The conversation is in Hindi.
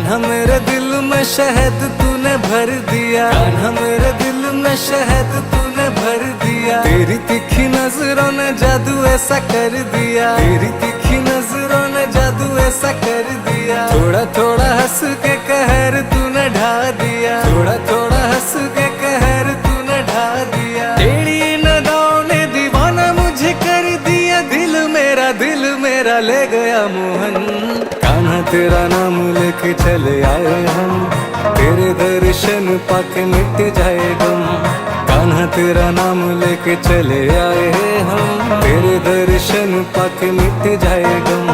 कान्हा मेरे दिल में शहद तूने भर दिया, कान्हा मेरे दिल में शहद तूने भर दिया। तेरी तीखी नजरों ने जादू ऐसा कर दिया, तेरी तीखी नजरों ने जादू ऐसा कर दिया। थोड़ा थोड़ा हंस के कहर तूने ढा दिया, थोड़ा थोड़ा हंस के कहर तूने ढा दिया। टेढ़ी नगाहों ने दीवाना मुझे कर दिया, दिल मेरा ले गया मोहन। कान्हा तेरा नाम लेके चले आए हम, तेरे दर्शन पाके मिट जाए गम। कान्हा तेरा नाम लेके चले आए हम, तेरे दर्शन पाके मिट जाए गम।